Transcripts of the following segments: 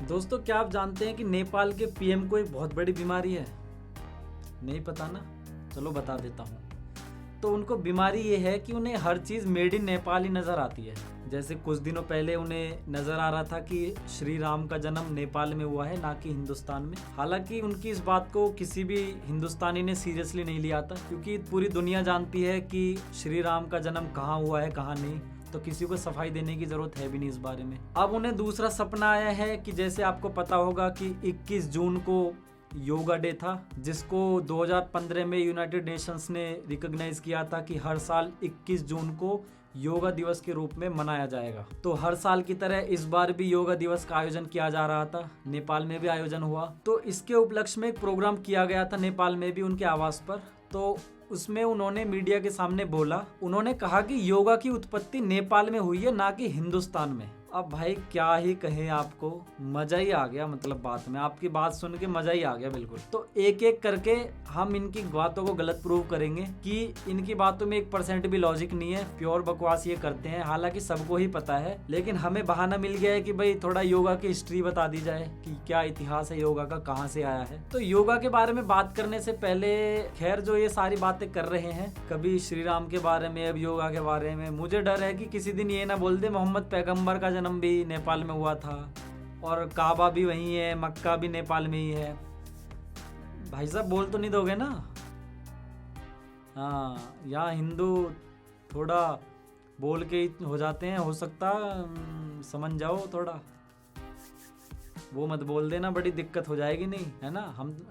दोस्तों, क्या आप जानते हैं कि नेपाल के पीएम को एक बहुत बड़ी बीमारी है? नहीं पता ना? चलो बता देता हूँ। तो उनको बीमारी ये है कि उन्हें हर चीज़ मेड इन नेपाल ही नज़र आती है। जैसे कुछ दिनों पहले उन्हें नज़र आ रहा था कि श्री राम का जन्म नेपाल में हुआ है, ना कि हिंदुस्तान में। हालांकि उनकी इस बात को किसी भी हिंदुस्तानी ने सीरियसली नहीं लिया था, क्योंकि पूरी दुनिया जानती है कि श्री राम का जन्म कहाँ हुआ है कहाँ नहीं। तो किसी को सफाई देने की जरूरत है भी नहीं इस बारे में। अब उन्हें दूसरा सपना आया है कि जैसे आपको पता होगा कि 21 जून को योगा डे था, जिसको 2015 में यूनाइटेड नेशंस ने रिकॉग्नाइज किया था कि हर साल 21 जून को योगा दिवस के रूप में मनाया जाएगा। तो हर साल की तरह इस बार भी योगा दिवस का आयोजन किया जा रहा था। नेपाल में भी आयोजन हुआ, तो इसके उपलक्ष्य में एक प्रोग्राम किया गया था नेपाल में भी, उनके आवास पर। तो उसमें उन्होंने मीडिया के सामने बोला, उन्होंने कहा कि योगा की उत्पत्ति नेपाल में हुई है, ना कि हिंदुस्तान में। अब भाई क्या ही कहें, आपको मजा ही आ गया। मतलब बात में आपकी बात सुन के मजा ही आ गया बिल्कुल। तो एक एक करके हम इनकी बातों को गलत प्रूव करेंगे कि इनकी बातों में 1% भी लॉजिक नहीं है, प्योर बकवास ये करते हैं। हालांकि सबको ही पता है, लेकिन हमें बहाना मिल गया है कि भाई थोड़ा योगा की हिस्ट्री बता दी जाए कि क्या इतिहास है योगा का, कहाँ से आया है। तो योगा के बारे में बात करने से पहले, खैर जो ये सारी बातें कर रहे हैं, कभी श्री राम के बारे में, अब योगा के बारे में, मुझे डर है कि किसी दिन ये ना बोल दे मोहम्मद पैगंबर का जन्म भी नेपाल में हुआ था और काबा भी वहीं है, मक्का भी नेपाल में ही है। भाई साहब बोल तो नहीं दोगे ना? हाँ, यहाँ हिंदू थोड़ा बोल के ही हो जाते हैं, हो सकता समझ जाओ थोड़ा। वो मत बोल देना, बड़ी दिक्कत हो जाएगी, नहीं है ना?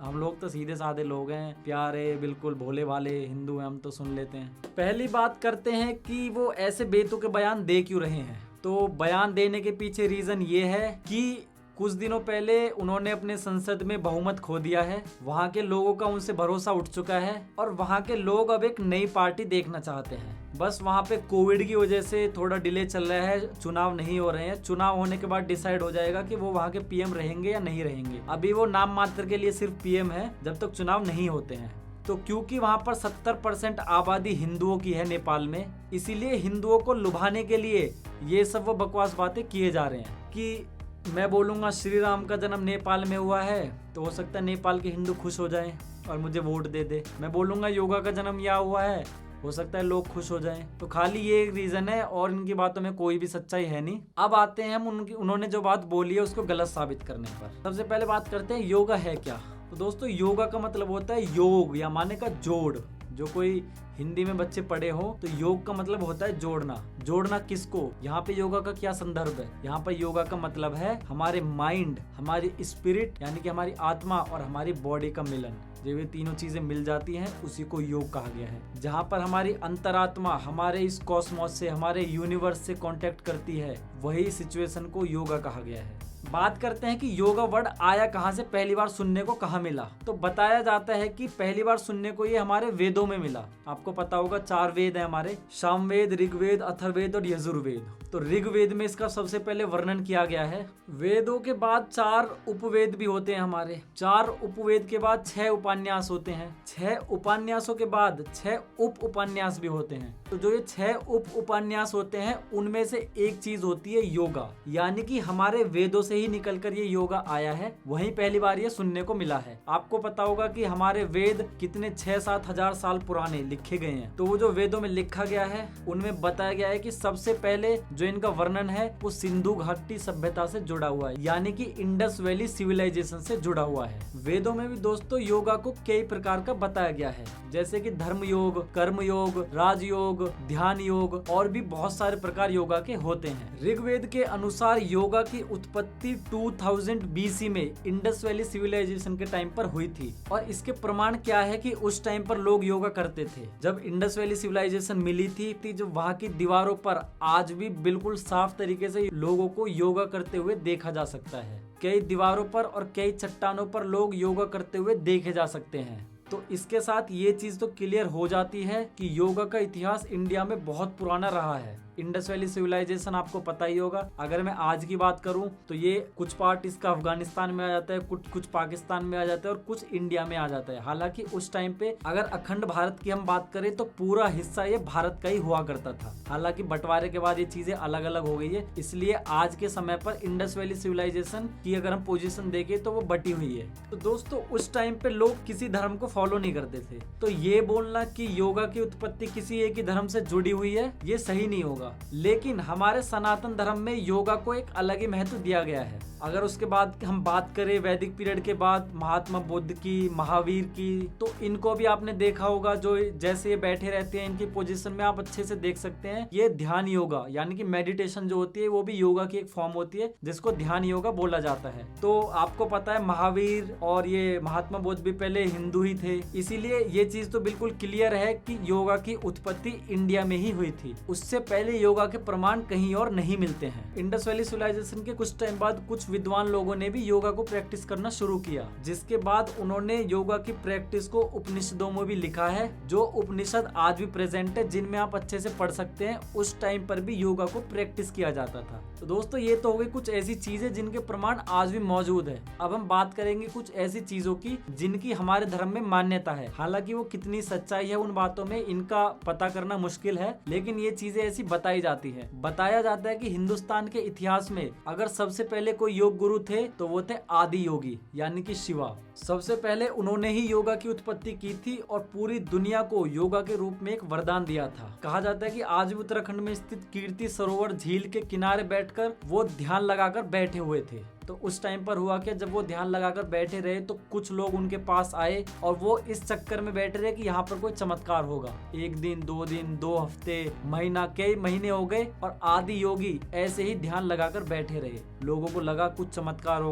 हम लोग तो सीधे साधे लोग हैं, प्यारे बिल्कुल भोले भाले हिंदू हैं, हम तो सुन लेते हैं। पहली बात करते हैं कि वो ऐसे बेतुके बयान दे क्यों रहे हैं। तो बयान देने के पीछे रीजन ये है कि कुछ दिनों पहले उन्होंने अपने संसद में बहुमत खो दिया है। वहाँ के लोगों का उनसे भरोसा उठ चुका है और वहाँ के लोग अब एक नई पार्टी देखना चाहते हैं। बस वहाँ पे कोविड की वजह से थोड़ा डिले चल रहा है, चुनाव नहीं हो रहे हैं। चुनाव होने के बाद डिसाइड हो जाएगा कि वो वहाँ के पीएम रहेंगे या नहीं रहेंगे। अभी वो नाम मात्र के लिए सिर्फ पीएम है, जब तक चुनाव नहीं होते हैं। तो क्योंकि वहाँ पर 70% आबादी हिंदुओं की है नेपाल में, इसीलिए हिंदुओं को लुभाने के लिए ये सब वो बकवास बातें किए जा रहे हैं कि मैं बोलूँगा श्री राम का जन्म नेपाल में हुआ है, तो हो सकता है नेपाल के हिंदू खुश हो जाएं और मुझे वोट दे दे। मैं बोलूँगा योगा का जन्म यहाँ हुआ है, हो सकता है लोग खुश हो जाएं। तो खाली ये एक रीजन है और इनकी बातों में कोई भी सच्चाई है नहीं। अब आते हैं हम उन्होंने जो बात बोली है उसको गलत साबित करने पर। सबसे पहले बात करते हैं योगा है क्या। तो दोस्तों, योगा का मतलब होता है योग, या माने का जोड़। जो कोई हिंदी में बच्चे पढ़े हो तो योग का मतलब होता है जोड़ना। जोड़ना किसको? यहाँ पे योगा का क्या संदर्भ है? यहाँ पर योगा का मतलब है हमारे माइंड, हमारी स्पिरिट यानी कि हमारी आत्मा और हमारी बॉडी का मिलन। जब ये तीनों चीजें मिल जाती हैं उसी को योग कहा गया है। जहाँ पर हमारी अंतरात्मा हमारे इस कॉस्मोस से, हमारे यूनिवर्स से कांटेक्ट करती है, वही सिचुएशन को योगा कहा गया है। बात करते हैं कि योगा वर्ड आया कहाँ से, पहली बार सुनने को कहाँ मिला। तो बताया जाता है कि पहली बार सुनने को ये हमारे वेदों में मिला। आपको पता होगा 4 वेद है हमारे, सामवेद, ऋग्वेद, अथर्ववेद और यजुर्वेद। तो ऋग्वेद में इसका सबसे पहले वर्णन किया गया है। वेदों के बाद 4 उपवेद भी होते हैं हमारे। 4 उपवेद के बाद 6 उपन्यास होते हैं। 6 उपन्यासों के बाद 6 उप उपन्यास भी होते हैं। तो जो ये 6 उप उपन्यास होते हैं उनमें से एक चीज होती है योगा, यानी कि हमारे वेदों से ही निकलकर ये योगा आया है। वहीं पहली बार ये सुनने को मिला है। आपको पता होगा कि हमारे वेद कितने 6-7 हजार साल पुराने लिखे गए हैं। तो वो जो वेदों में लिखा गया है उनमें बताया गया है कि सबसे पहले जो इनका वर्णन है वो सिंधु घाटी सभ्यता से जुड़ा हुआ है, यानी कि इंडस वैली सिविलाइजेशन से जुड़ा हुआ है। वेदों में भी दोस्तों योगा को कई प्रकार का बताया गया है, जैसे कि धर्म योग, कर्म योग, राजयोग, ध्यान योग और भी बहुत सारे प्रकार योगा के होते हैं। ऋग्वेद के अनुसार योगा की उत्पत्ति 2000 BC में इंडस वैली सिविलाइजेशन के टाइम पर हुई थी। और इसके प्रमाण क्या है कि उस टाइम पर लोग योगा करते थे। जब इंडस वैली सिविलाइजेशन मिली थी जो वहाँ की दीवारों पर आज भी बिल्कुल साफ तरीके से लोगों को योगा करते हुए देखा जा सकता है। कई दीवारों पर और कई चट्टानों पर लोग योगा करते हुए देखे जा सकते हैं। तो इसके साथ ये चीज तो क्लियर हो जाती है कि योगा का इतिहास इंडिया में बहुत पुराना रहा है। इंडस वैली सिविलाइजेशन आपको पता ही होगा। अगर मैं आज की बात करूं तो ये कुछ पार्ट इसका अफगानिस्तान में आ जाता है, कुछ पाकिस्तान में आ जाता है और कुछ इंडिया में आ जाता है। हालांकि उस टाइम पे अगर अखंड भारत की हम बात करें तो पूरा हिस्सा ये भारत का ही हुआ करता था। हालांकि बंटवारे के बाद ये चीजें अलग अलग हो गई है, इसलिए आज के समय पर इंडस वैली सिविलाइजेशन की अगर हम पोजीशन देखें तो वो बटी हुई है। तो दोस्तों उस टाइम पे लोग किसी धर्म को फॉलो नहीं करते थे, तो ये बोलना कि योगा की उत्पत्ति किसी एक ही धर्म से जुड़ी हुई है ये सही नहीं होगा। लेकिन हमारे सनातन धर्म में योगा को एक अलग ही महत्व दिया गया है। अगर उसके बाद हम बात करें वैदिक पीरियड के बाद महात्मा बुद्ध की, महावीर की, तो इनको भी आपने देखा होगा जो जैसे ये बैठे रहते हैं इनकी पोजीशन में आप अच्छे से देख सकते हैं। ये ध्यान योगा यानी कि मेडिटेशन जो होती है वो भी योगा की एक फॉर्म होती है जिसको ध्यान योगा बोला जाता है। तो आपको पता है महावीर और ये महात्मा बुद्ध भी पहले हिंदू ही थे, इसीलिए ये चीज तो बिल्कुल क्लियर है कि योगा की उत्पत्ति इंडिया में ही हुई थी। उससे पहले योगा के प्रमाण कहीं और नहीं मिलते हैं। इंडस वैली सिविलाइजेशन के कुछ टाइम बाद कुछ विद्वान लोगों ने भी योगा को प्रैक्टिस करना शुरू किया, जिसके बाद उन्होंने योगा की प्रैक्टिस को उपनिषदों में भी लिखा है, जो उपनिषद आज भी प्रेजेंट है, जिनमें आप अच्छे से पढ़ सकते हैं। उस टाइम पर भी योगा को प्रैक्टिस किया जाता था। तो दोस्तों ये तो हो गई कुछ ऐसी चीजें जिनके प्रमाण आज भी मौजूद है। अब हम बात करेंगे कुछ ऐसी चीजों की जिनकी हमारे धर्म में मान्यता है। हालांकि वो कितनी सच्चाई है उन बातों में इनका पता करना मुश्किल है, लेकिन ये चीजें ऐसी बताई जाती है। बताया जाता है कि हिंदुस्तान के इतिहास में अगर सबसे पहले कोई योग गुरु थे तो वो थे आदि योगी यानी कि शिवा। सबसे पहले उन्होंने ही योगा की उत्पत्ति की थी और पूरी दुनिया को योगा के रूप में एक वरदान दिया था। कहा जाता है कि आज भी उत्तराखंड में स्थित कीर्ति सरोवर झील के किनारे बैठकर वो ध्यान लगाकर बैठे हुए थे। तो उस टाइम पर हुआ क्या, जब वो ध्यान लगाकर बैठे रहे तो कुछ लोग उनके पास आए और वो इस चक्कर में बैठे रहे कि यहाँ पर कोई चमत्कार होगा। एक दिन, 2 दिन, 2 हफ्ते, महीना, कई महीने हो गए और आदि योगी ऐसे ही ध्यान लगाकर बैठे रहे। लोगों को लगा कुछ चमत्कार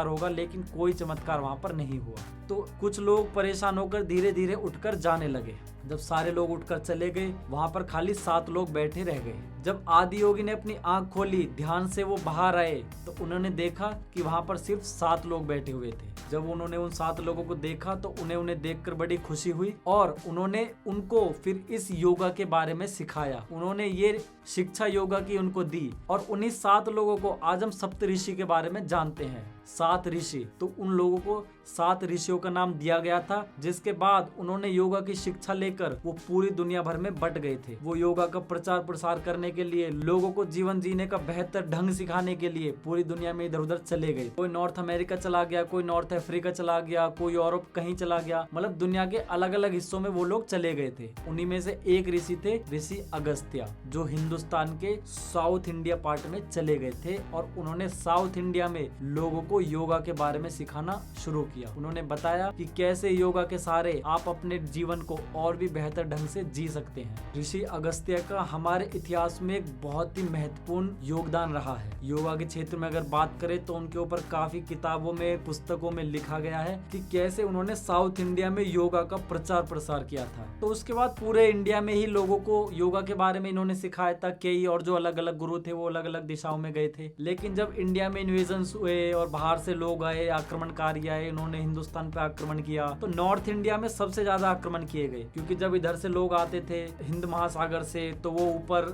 होगा, लेकिन कोई चमत्कार वहां पर नहीं हुआ। तो कुछ लोग परेशान होकर धीरे धीरे उठकर जाने लगे। जब सारे लोग उठकर चले गए, वहां पर खाली 7 लोग बैठे रह गए। जब आदि योगी ने अपनी आंख खोली, ध्यान से वो बाहर आए, तो उन्होंने देखा कि वहां पर सिर्फ 7 लोग बैठे हुए थे। जब उन्होंने उन 7 लोगों को देखा तो उन्हें देखकर बड़ी खुशी हुई और उन्होंने उनको फिर इस योगा के बारे में सिखाया। उन्होंने ये शिक्षा योगा की उनको दी और उन्हीं 7 लोगों को आज हम सप्तऋषि के बारे में जानते हैं। 7 ऋषि, तो उन लोगों को 7 ऋषियों का नाम दिया गया था, जिसके बाद उन्होंने योगा की शिक्षा लेकर वो पूरी दुनिया भर में बट गए थे। वो योगा का प्रचार प्रसार करने के लिए, लोगों को जीवन जीने का बेहतर ढंग सिखाने के लिए पूरी दुनिया में इधर उधर चले गए। कोई नॉर्थ अमेरिका चला गया, कोई नॉर्थ अफ्रीका चला गया, कोई यूरोप कहीं चला गया, मतलब दुनिया के अलग अलग हिस्सों में वो लोग चले गए थे। उन्हीं में से एक ऋषि थे ऋषि अगस्त्य, जो हिंदुस्तान के साउथ इंडिया पार्ट में चले गए थे और उन्होंने साउथ इंडिया में लोगों को योगा के बारे में सिखाना शुरू किया। उन्होंने बताया कि कैसे योगा के सहारे आप अपने जीवन को और भी बेहतर ढंग से जी सकते हैं। ऋषि अगस्त्य का हमारे इतिहास में एक बहुत ही महत्वपूर्ण योगदान रहा है। योगा के क्षेत्र में अगर बात करें तो उनके ऊपर काफी किताबों में, पुस्तकों में लिखा गया है कि कैसे उन्होंने साउथ इंडिया में योगा का प्रचार प्रसार किया था। तो उसके बाद पूरे इंडिया में ही लोगों को योगा के बारे में इन्होंने सिखाया था। कई और जो अलग अलग गुरु थे वो अलग अलग दिशाओं में गए थे, लेकिन जब इंडिया में इन्वेजन्स हुए और बाहर से लोग आए, आक्रमणकारी आए, इन्होंने हिंदुस्तान पे आक्रमण किया, तो नॉर्थ इंडिया में सबसे ज्यादा आक्रमण किए गए, क्योंकि जब इधर से लोग आते थे हिंद महासागर से तो वो ऊपर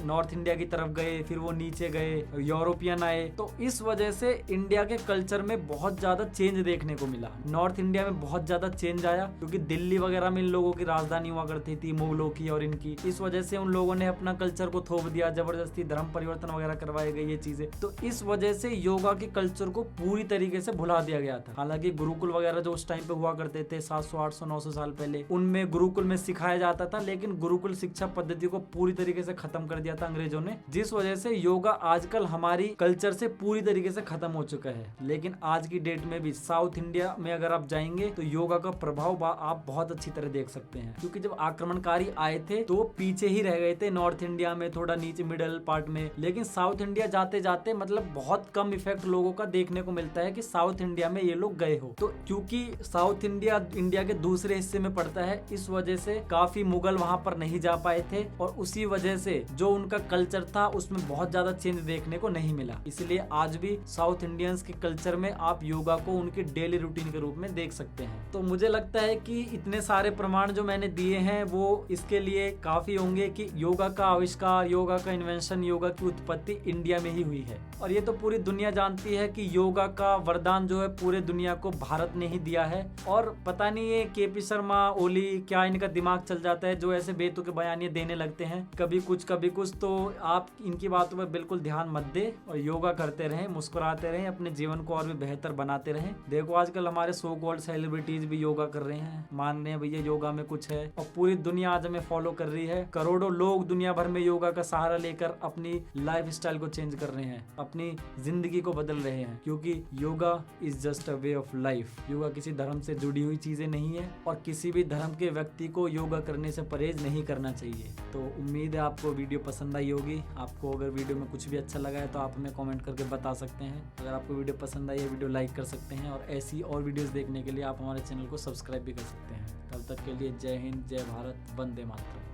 नॉर्थ इंडिया की तरफ गए, फिर वो नीचे गए, यूरोपियन आए। तो इस वजह से इंडिया के कल्चर में बहुत ज्यादा चेंज देखने को मिला। नॉर्थ इंडिया में बहुत ज्यादा चेंज आया, क्योंकि दिल्ली वगैरह में इन लोगों की राजधानी हुआ करती थी, मुगलों की और इनकी। इस वजह से उन लोगों ने अपना कल्चर को थोप दिया, जबरदस्ती धर्म परिवर्तन वगैरह करवाए गए ये चीजें। तो इस वजह से योगा के कल्चर को पूरी तरीके से भुला दिया गया था। हालांकि गुरुकुल वगैरह जो उस टाइम पे हुआ करते थे 700, 800, 900 साल पहले, उनमें गुरुकुल में सिखाया जाता था, लेकिन गुरुकुल शिक्षा पद्धति को पूरी तरीके से खत्म कर दिया था अंग्रेजों ने, जिस वजह से योगा आजकल हमारी कल्चर से पूरी तरीके से खत्म हो चुका है। लेकिन आज की डेट में भी साउथ इंडिया में अगर आप जाएंगे तो योगा का प्रभाव आप बहुत अच्छी तरह देख सकते हैं, क्योंकि जब आक्रमणकारी आए थे तो पीछे ही रह गए थे नॉर्थ इंडिया में, थोड़ा नीचे मिडिल पार्ट में। लेकिन साउथ इंडिया जाते जाते मतलब बहुत कम इफेक्ट लोगों का देखने को मिलता है कि साउथ इंडिया में ये लोग गए हो। तो क्योंकि साउथ इंडिया के दूसरे हिस्से में पड़ता है, इस वजह वजह से काफी मुगल वहाँ पर नहीं जा पाए थे और उसी वजह से जो उनका कल्चर था उसमें बहुत ज्यादा चेंज देखने को नहीं मिला। इसलिए आज भी साउथ इंडियंस के कल्चर में आप योगा को उनकी डेली रूटीन के रूप में देख सकते हैं। तो मुझे लगता है कि इतने सारे प्रमाण जो मैंने दिए हैं वो इसके लिए काफी होंगे कि योगा का आविष्कार, योगा का इन्वेंशन, योगा की उत्पत्ति इंडिया में ही हुई है। और ये तो पूरी दुनिया जानती है कि योगा का वरदान जो है पूरे दुनिया को भारत ने ही दिया है। और पता नहीं ये केपी शर्मा ओली क्या इनका दिमाग चल जाता है जो ऐसे बेतुके बयानियां देने लगते हैं, कभी कुछ। तो आप इनकी बातों पर बिल्कुल ध्यान मत दे और योगा करते रहें, मुस्कुराते रहें, अपने जीवन को और भी बेहतर बनाते रहें। देखो आजकल हमारे सो कॉल्ड सेलिब्रिटीज भी योगा कर रहे हैं, मान रहे हैं भैया योगा में कुछ है, और पूरी दुनिया आज हमें फॉलो कर रही है। करोड़ों लोग दुनिया भर में योगा का सहारा लेकर अपनी लाइफ स्टाइल को चेंज कर रहे हैं, अपनी जिंदगी को बदल रहे हैं, क्योंकि yoga is just a way of life. Yoga किसी धर्म से जुड़ी हुई चीजें नहीं है और किसी भी धर्म के व्यक्ति को योगा करने से परहेज नहीं करना चाहिए। तो उम्मीद है आपको वीडियो पसंद आई होगी। आपको अगर वीडियो में कुछ भी अच्छा लगा है तो आप हमें कमेंट करके बता सकते हैं। अगर आपको वीडियो पसंद आई है वीडियो लाइक कर सकते हैं और ऐसी और वीडियोस देखने के लिए आप हमारे चैनल को सब्सक्राइब भी कर सकते हैं। तब तक के लिए जय हिंद, जय भारत, वंदे मातरम।